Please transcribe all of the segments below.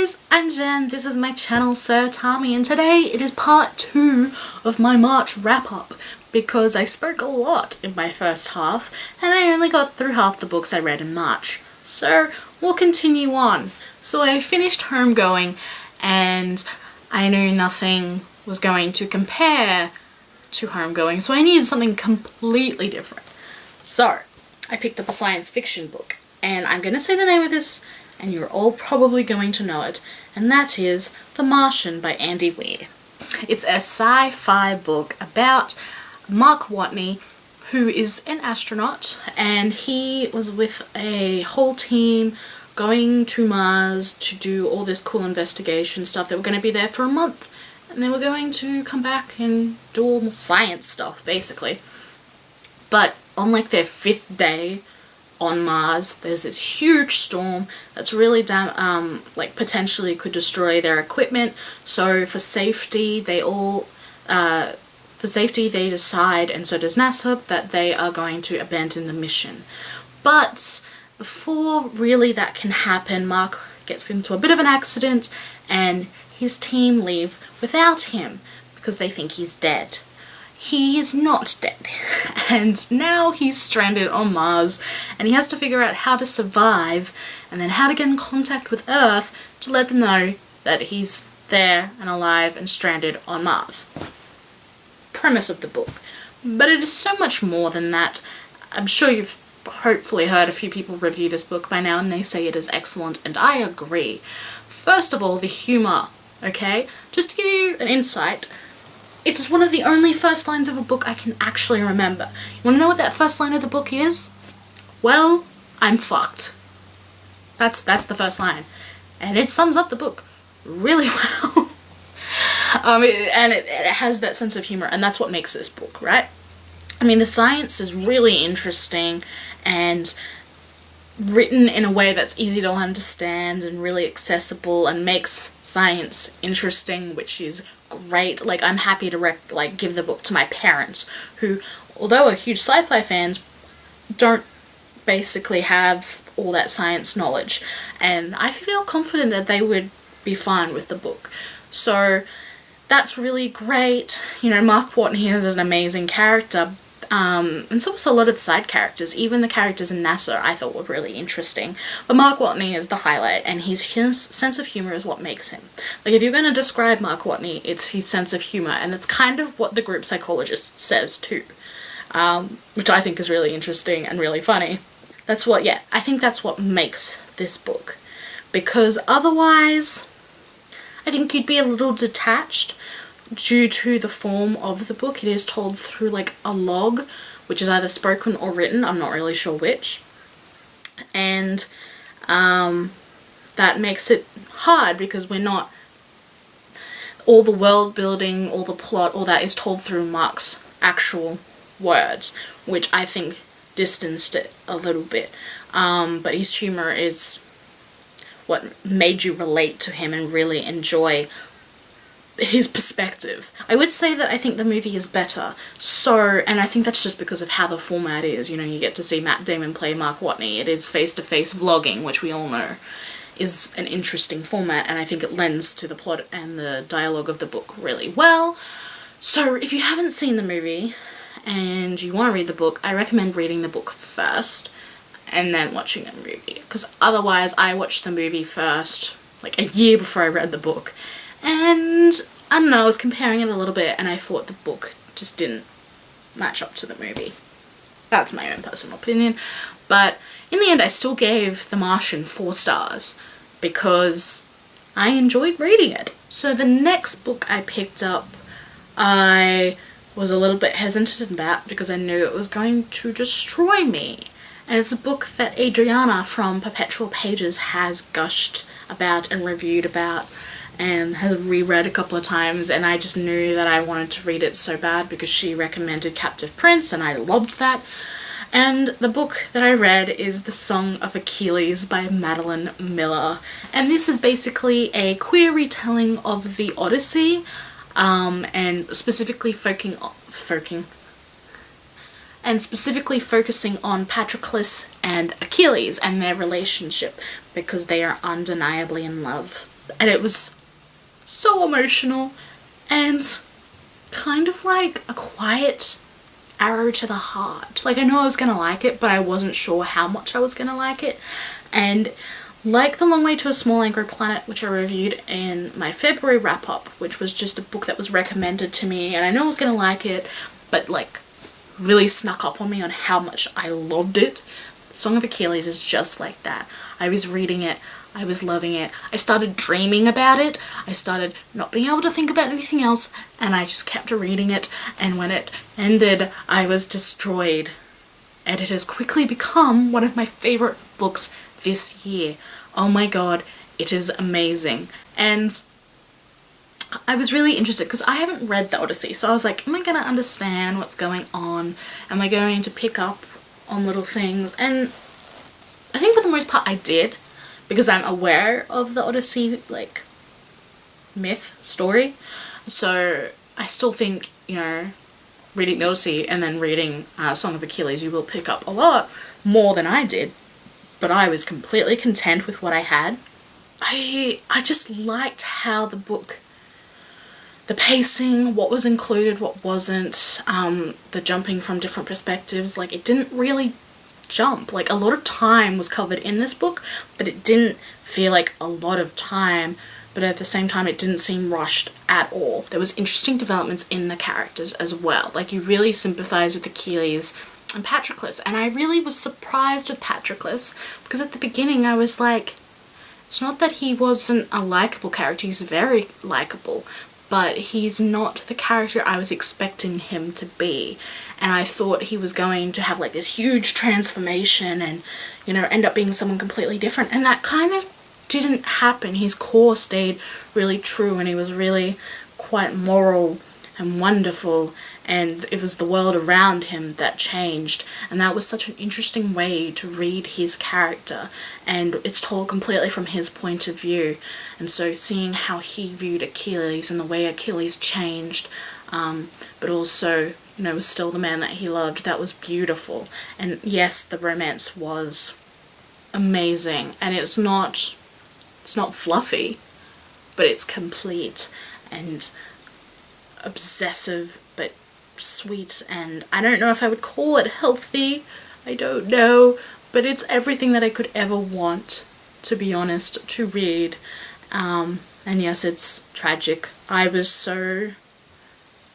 guys, I'm Jen, this is my channel Sir Tommy, and today it is part 2 of my March wrap-up because I spoke a lot in my first half and I only got through half the books I read in March. So we'll continue on. So I finished Homegoing and I knew nothing was going to compare to Homegoing, so I needed something completely different. So I picked up a science fiction book, and I'm going to say the name of this and you're all probably going to know it, and that is The Martian by Andy Weir. It's a sci-fi book about Mark Watney, who is an astronaut, and he was with a whole team going to Mars to do all this cool investigation stuff. They were going to be there for a month, and they were going to come back and do all the science stuff, basically. But on like their 5th day on Mars, there's this huge storm that's really potentially could destroy their equipment. So for safety, they decide, and so does NASA, that they are going to abandon the mission. But before really that can happen, Mark gets into a bit of an accident and his team leave without him because they think he's dead. He is not dead, and now he's stranded on Mars, and he has to figure out how to survive and then how to get in contact with Earth to let them know that he's there and alive and stranded on Mars. Premise of the book. But it is so much more than that. I'm sure you've hopefully heard a few people review this book by now and they say it is excellent, and I agree. First of all, the humour, okay? Just to give you an insight, it is one of the only first lines of a book I can actually remember. You wanna know what that first line of the book is? Well, I'm fucked. That's the first line. And it sums up the book really well. It has that sense of humour, and that's what makes this book, right? I mean, the science is really interesting and written in a way that's easy to understand and really accessible and makes science interesting, which is great. Like, I'm happy to give the book to my parents, who, although are huge sci-fi fans, don't basically have all that science knowledge, and I feel confident that they would be fine with the book. So that's really great. You know, Mark Watney is an amazing character, and so also a lot of the side characters, even the characters in NASA, I thought were really interesting. But Mark Watney is the highlight, and his sense of humour is what makes him. Like, if you're going to describe Mark Watney, it's his sense of humour, and it's kind of what the group psychologist says too, which I think is really interesting and really funny. I think that's what makes this book, because otherwise I think you'd be a little detached due to the form of the book. It is told through like a log, which is either spoken or written, I'm not really sure which, and that makes it hard because we're not, all the world building, all the plot, all that is told through Mark's actual words, which I think distanced it a little bit, but his humour is what made you relate to him and really enjoy his perspective. I would say that I think the movie is better, and I think that's just because of how the format is. You know, you get to see Matt Damon play Mark Watney. It is face-to-face vlogging, which we all know is an interesting format, and I think it lends to the plot and the dialogue of the book really well. So if you haven't seen the movie and you want to read the book, I recommend reading the book first and then watching the movie, because otherwise I watched the movie first, like a year before I read the book, and I don't know, I was comparing it a little bit and I thought the book just didn't match up to the movie. That's my own personal opinion, but in the end I still gave The Martian 4 stars because I enjoyed reading it. So the next book I picked up, I was a little bit hesitant about because I knew it was going to destroy me. And it's a book that Adriana from Perpetual Pages has gushed about and reviewed about and has reread a couple of times, and I just knew that I wanted to read it so bad because she recommended Captive Prince and I loved that. And the book that I read is The Song of Achilles by Madeline Miller, and this is basically a queer retelling of the Odyssey, and specifically focusing on Patroclus and Achilles and their relationship, because they are undeniably in love. And it was so emotional and kind of like a quiet arrow to the heart. Like, I knew I was gonna like it, but I wasn't sure how much I was gonna like it. And like The Long Way to a Small Angry Planet, which I reviewed in my February wrap-up, which was just a book that was recommended to me and I knew I was gonna like it, but like really snuck up on me on how much I loved it. Song of Achilles is just like that. I was reading it, I was loving it, I started dreaming about it, I started not being able to think about anything else, and I just kept reading it, and when it ended, I was destroyed. And it has quickly become one of my favorite books this year. Oh my god, it is amazing. And I was really interested because I haven't read the Odyssey, so I was like, am I gonna understand what's going on? Am I going to pick up on little things? And I think for the most part I did, because I'm aware of the Odyssey, like, myth, story. So I still think, you know, reading the Odyssey and then reading Song of Achilles, you will pick up a lot more than I did. But I was completely content with what I had. I just liked how the book, the pacing, what was included, what wasn't, the jumping from different perspectives, like, it didn't really jump. Like, a lot of time was covered in this book, but it didn't feel like a lot of time, but at the same time it didn't seem rushed at all. There was interesting developments in the characters as well. Like, you really sympathize with Achilles and Patroclus, and I really was surprised with Patroclus, because at the beginning I was like, it's not that he wasn't a likable character, he's very likable, but he's not the character I was expecting him to be. And I thought he was going to have like this huge transformation and, you know, end up being someone completely different. And that kind of didn't happen. His core stayed really true, and he was really quite moral and wonderful, and it was the world around him that changed. And that was such an interesting way to read his character, and it's told completely from his point of view. And so seeing how he viewed Achilles and the way Achilles changed, but also, you know, was still the man that he loved, that was beautiful. And yes, the romance was amazing, and it's not fluffy, but it's complete and obsessive but sweet, and I don't know if I would call it healthy, I don't know, but it's everything that I could ever want, to be honest, to read. And yes, it's tragic. I was so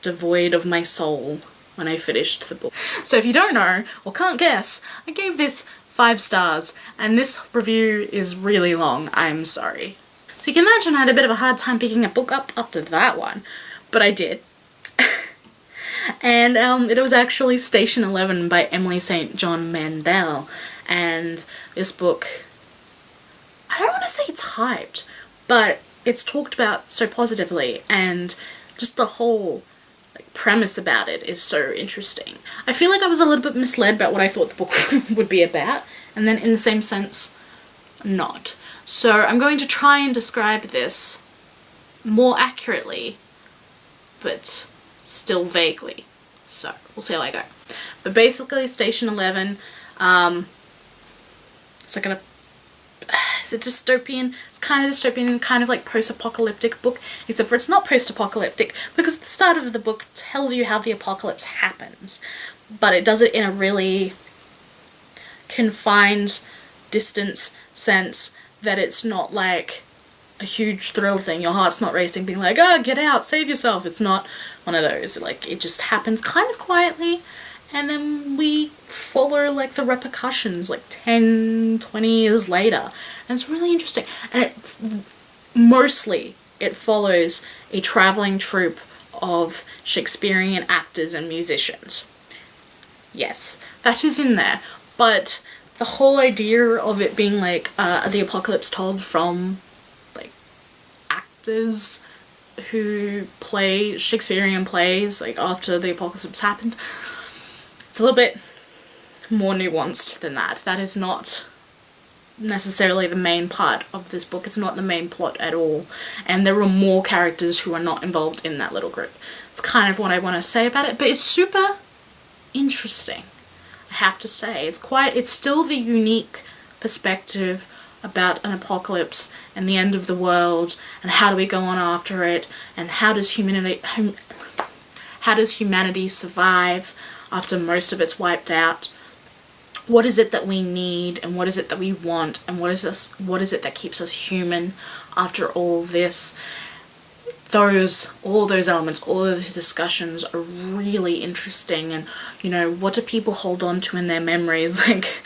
devoid of my soul when I finished the book. So if you don't know or can't guess, I gave this 5 stars, and this review is really long, I'm sorry. So you can imagine I had a bit of a hard time picking a book up after that one, but I did. And it was actually Station 11 by Emily St. John Mandel, and this book, I don't want to say it's hyped, but it's talked about so positively, and just the whole premise about it is so interesting. I feel like I was a little bit misled about what I thought the book would be about, and then in the same sense, not. So I'm going to try and describe this more accurately, but still vaguely. So we'll see how I go. But basically, Station 11, it's like is it dystopian? It's kind of dystopian and kind of like post-apocalyptic book, except for it's not post-apocalyptic, because the start of the book tells you how the apocalypse happens, but it does it in a really confined distance sense, that it's not like a huge thrill thing. Your heart's not racing being like, oh, get out, save yourself. It's not one of those. Like, it just happens kind of quietly, and then we follow like the repercussions like 10, 20 years later, and it's really interesting. And it follows a traveling troupe of Shakespearean actors and musicians. Yes, that is in there, but the whole idea of it being like the apocalypse told from like actors who play Shakespearean plays like after the apocalypse happened, it's a little bit more nuanced than that. That is not necessarily the main part of this book. It's not the main plot at all, and there are more characters who are not involved in that little group. It's kind of what I want to say about it, but it's super interesting, I have to say. It's still the unique perspective about an apocalypse and the end of the world, and how do we go on after it, and how does humanity survive after most of it's wiped out? What is it that we need, and what is it that we want, and what is it that keeps us human after all this? All those elements, all of the discussions are really interesting. And, you know, what do people hold on to in their memories? Like,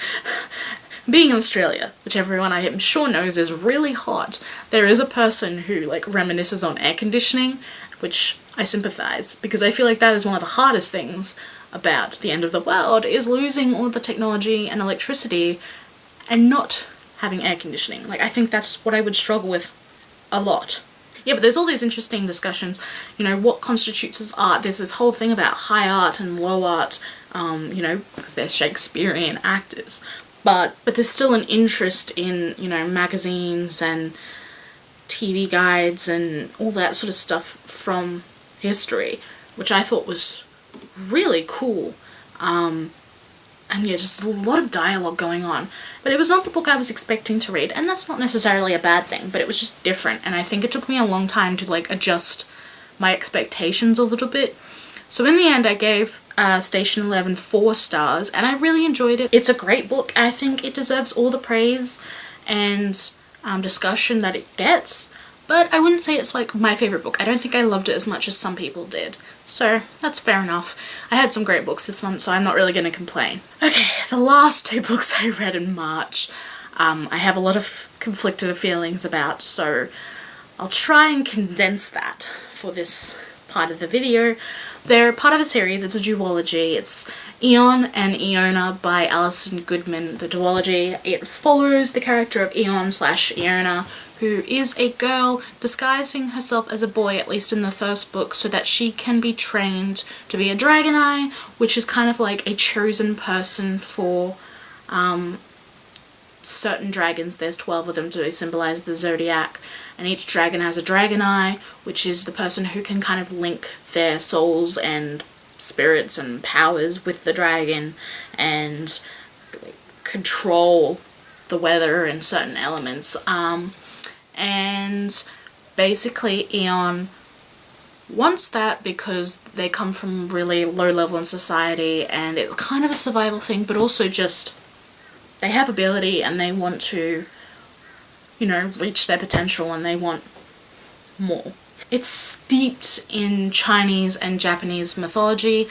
being in Australia, which everyone I am sure knows is really hot, there is a person who, like, reminisces on air conditioning, which I sympathize, because I feel like that is one of the hardest things about the end of the world, is losing all the technology and electricity and not having air conditioning. Like, I think that's what I would struggle with a lot. Yeah, but there's all these interesting discussions, you know, what constitutes as art. There's this whole thing about high art and low art, you know, because they're Shakespearean actors. But there's still an interest in, you know, magazines and TV guides and all that sort of stuff from history, which I thought was really cool. And yeah, just a lot of dialogue going on. But it was not the book I was expecting to read, and that's not necessarily a bad thing, but it was just different, and I think it took me a long time to, like, adjust my expectations a little bit. So in the end, I gave Station 11 4 stars, and I really enjoyed it. It's a great book. I think it deserves all the praise and discussion that it gets, but I wouldn't say it's, like, my favourite book. I don't think I loved it as much as some people did. So that's fair enough. I had some great books this month, so I'm not really going to complain. Okay, the last 2 books I read in March, I have a lot of conflicted feelings about, so I'll try and condense that for this part of the video. They're part of a series. It's a duology. It's Eon and Eona by Alison Goodman, the duology. It follows the character of Eon/Eona, who is a girl disguising herself as a boy, at least in the first book, so that she can be trained to be a Dragoneye, which is kind of like a chosen person for certain dragons. There's 12 of them to symbolize the zodiac, and each dragon has a Dragoneye, which is the person who can kind of link their souls and spirits and powers with the dragon and control the weather and certain elements. And basically Eon wants that because they come from really low level in society, and it's kind of a survival thing, but also just they have ability and they want to, you know, reach their potential, and they want more. It's steeped in Chinese and Japanese mythology.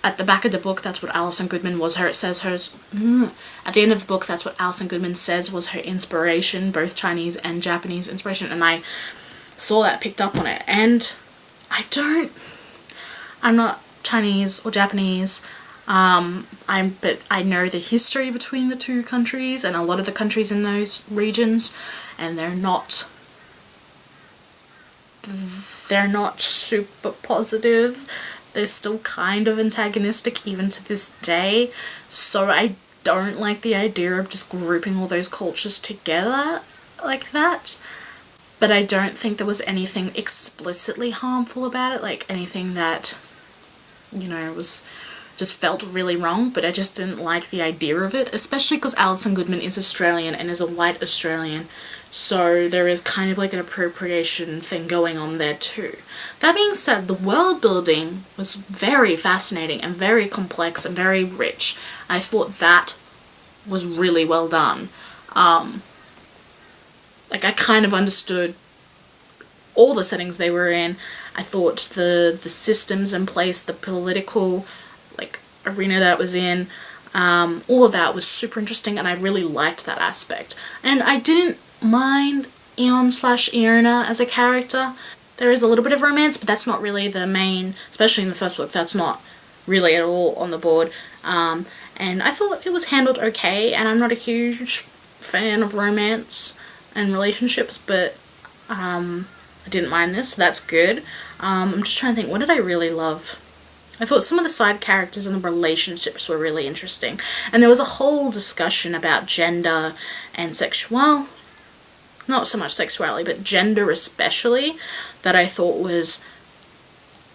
At the back of the book, that's what Alison Goodman was her. It says hers. At the end of the book, that's what Alison Goodman says was her inspiration, both Chinese and Japanese inspiration. And I saw that, picked up on it. And I'm not Chinese or Japanese. But I know the history between the two countries and a lot of the countries in those regions, and they're not super positive. They're still kind of antagonistic even to this day, so I don't like the idea of just grouping all those cultures together like that. But I don't think there was anything explicitly harmful about it, like anything that, you know, was just felt really wrong, but I just didn't like the idea of it, especially because Alison Goodman is Australian and is a white Australian, so there is kind of like an appropriation thing going on there too. That being said, the world building was very fascinating and very complex and very rich. I thought that was really well done. Like, I kind of understood all the settings they were in. I thought the systems in place, the political like arena that it was in, all of that was super interesting, and I really liked that aspect. And I didn't mind Eon/Eona as a character. There is a little bit of romance, but that's not really the main, especially in the first book, that's not really at all on the board. And I thought it was handled okay, and I'm not a huge fan of romance and relationships, but I didn't mind this, so that's good. I'm just trying to think, what did I really love? I thought some of the side characters and the relationships were really interesting, and there was a whole discussion about gender and well, not so much sexuality, but gender especially, that I thought was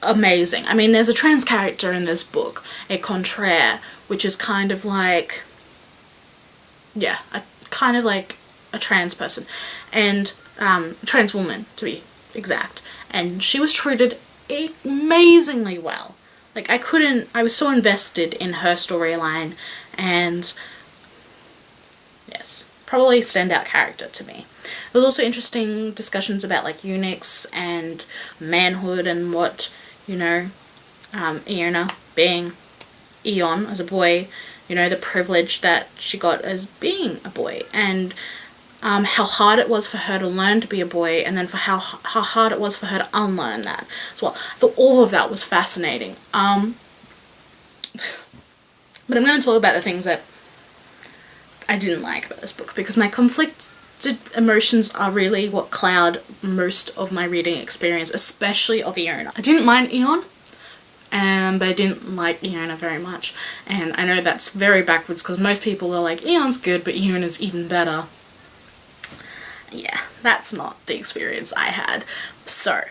amazing. I mean, there's a trans character in this book, a contraire, which is kind of like, yeah, kind of like a trans person, and trans woman to be exact, and she was treated amazingly well. Like I was so invested in her storyline, and yes, probably a standout character to me. There was also interesting discussions about like eunuchs and manhood and what, you know, Eona being Eon as a boy, you know, the privilege that she got as being a boy, and how hard it was for her to learn to be a boy, and then for how hard it was for her to unlearn that as well. I thought all of that was fascinating. But I'm going to talk about the things that I didn't like about this book, because my conflicted emotions are really what cloud most of my reading experience, especially of Eona. I didn't mind Eon, but I didn't like Eona very much. And I know that's very backwards, because most people are like, Eon's good, but Eona's even better. Yeah, that's not the experience I had. So,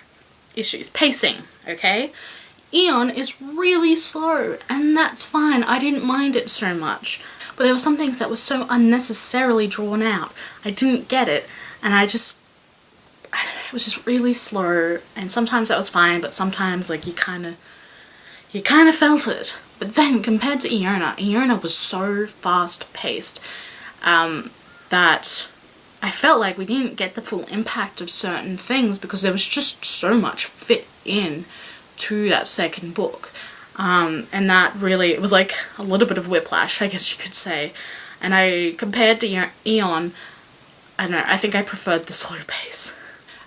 issues. Pacing, okay? Eon is really slow, and that's fine. I didn't mind it so much. But there were some things that were so unnecessarily drawn out. I didn't get it, and I don't know, it was just really slow, and sometimes that was fine, but sometimes, like, you kind of felt it. But then, compared to Eona was so fast-paced, that I felt like we didn't get the full impact of certain things, because there was just so much fit in to that second book. And that really, it was like a little bit of whiplash, I guess you could say. And I, compared to Eon, I don't know, I think I preferred the slow pace.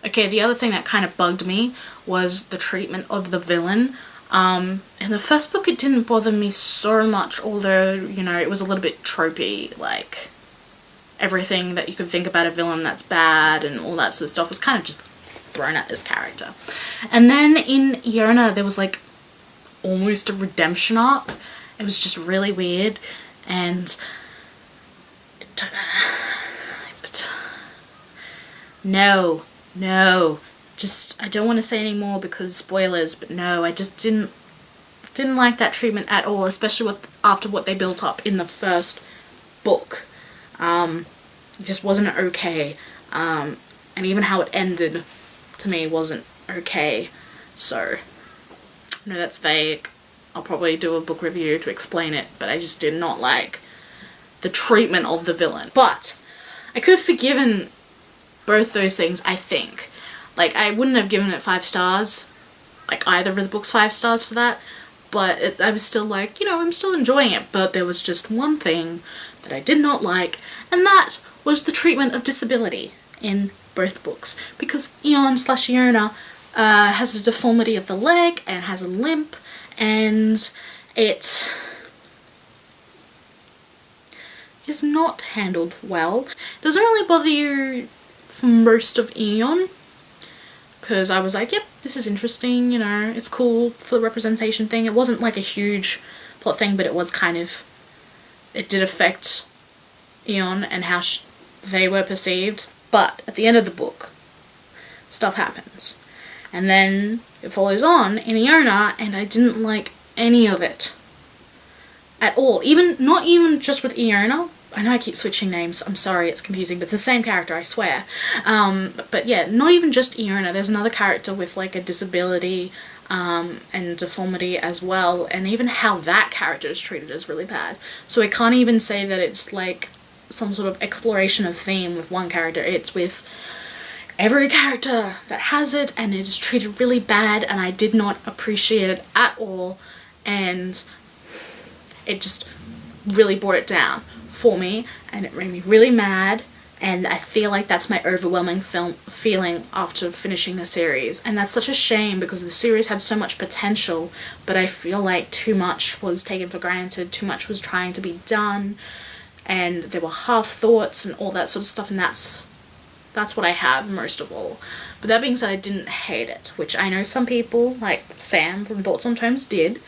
Okay, the other thing that kind of bugged me was the treatment of the villain. In the first book it didn't bother me so much, although, you know, it was a little bit tropey, like everything that you could think about a villain that's bad and all that sort of stuff was kind of just thrown at this character. And then in Eona there was like almost a redemption arc. It was just really weird, and no, just, I don't want to say any more because spoilers, but no, I just didn't like that treatment at all, especially after what they built up in the first book. It just wasn't okay, and even how it ended to me wasn't okay. So no, that's vague. I'll probably do a book review to explain it, but I just did not like the treatment of the villain. But I could have forgiven both those things, I think. Like, I wouldn't have given it 5 stars, like either of the books 5 stars for that, but I was still like, you know, I'm still enjoying it. But there was just one thing that I did not like, and that was the treatment of disability in both books, because Eon/Eona has a deformity of the leg and has a limp, and it is not handled well. It doesn't really bother you for most of Eon, because I was like, yep, this is interesting, you know, it's cool for the representation thing. It wasn't like a huge plot thing, but it was kind of, it did affect Eon and how they were perceived. But at the end of the book, stuff happens. And then it follows on in Eona, and I didn't like any of it at all. Not even just with Eona. I know I keep switching names, I'm sorry, it's confusing, but it's the same character, I swear. But yeah, not even just Eona, there's another character with like a disability and deformity as well, and even how that character is treated is really bad. So I can't even say that it's like some sort of exploration of theme with one character. It's with every character that has it, and it is treated really bad, and I did not appreciate it at all, and it just really brought it down for me, and it made me really mad, and I feel like that's my overwhelming feeling after finishing the series. And that's such a shame, because the series had so much potential, but I feel like too much was taken for granted, too much was trying to be done, and there were half thoughts and all that sort of stuff, and that's what I have most of all. But that being said, I didn't hate it, which I know some people, like Sam from Thoughts on Tomes, did.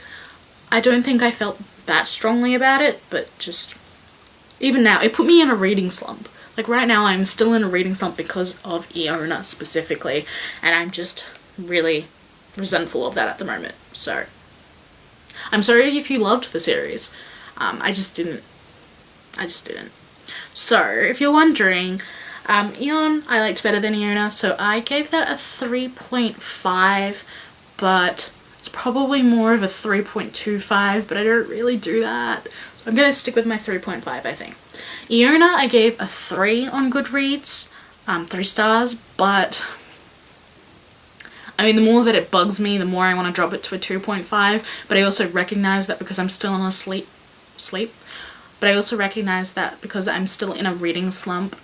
I don't think I felt that strongly about it, but just, even now, it put me in a reading slump. Like right now, I'm still in a reading slump because of Eona specifically, and I'm just really resentful of that at the moment. So, I'm sorry if you loved the series. I just didn't. So if you're wondering, Eon I liked better than Eona, so I gave that a 3.5, but it's probably more of a 3.25, but I don't really do that. So I'm gonna stick with my 3.5, I think. Eona I gave a 3 on Goodreads, 3 stars, but I mean, the more that it bugs me, the more I want to drop it to a 2.5, but I also recognize that because I'm still in a sleep, but I also recognize that because I'm still in a reading slump,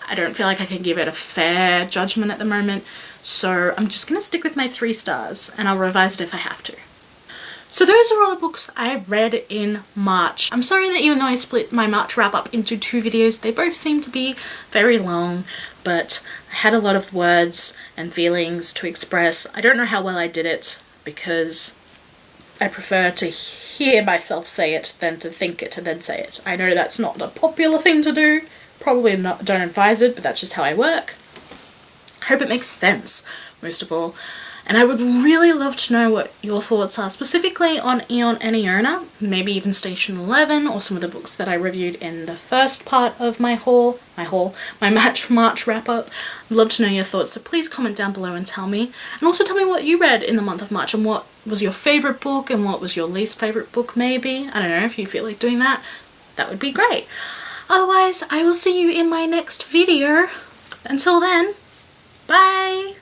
I don't feel like I can give it a fair judgment at the moment, so I'm just gonna stick with my 3 stars, and I'll revise it if I have to. So those are all the books I read in March. I'm sorry that even though I split my March wrap up into 2 videos, they both seem to be very long, but I had a lot of words and feelings to express. I don't know how well I did it because I prefer to hear myself say it than to think it and then say it. I know that's not a popular thing to do. Probably not, don't advise it, but that's just how I work. I hope it makes sense, most of all. And I would really love to know what your thoughts are, specifically on Eon and Eona, maybe even Station 11, or some of the books that I reviewed in the first part of my March wrap-up. I'd love to know your thoughts, so please comment down below and tell me. And also tell me what you read in the month of March, and what was your favourite book, and what was your least favourite book, maybe. I don't know, if you feel like doing that, that would be great. Otherwise, I will see you in my next video. Until then, bye!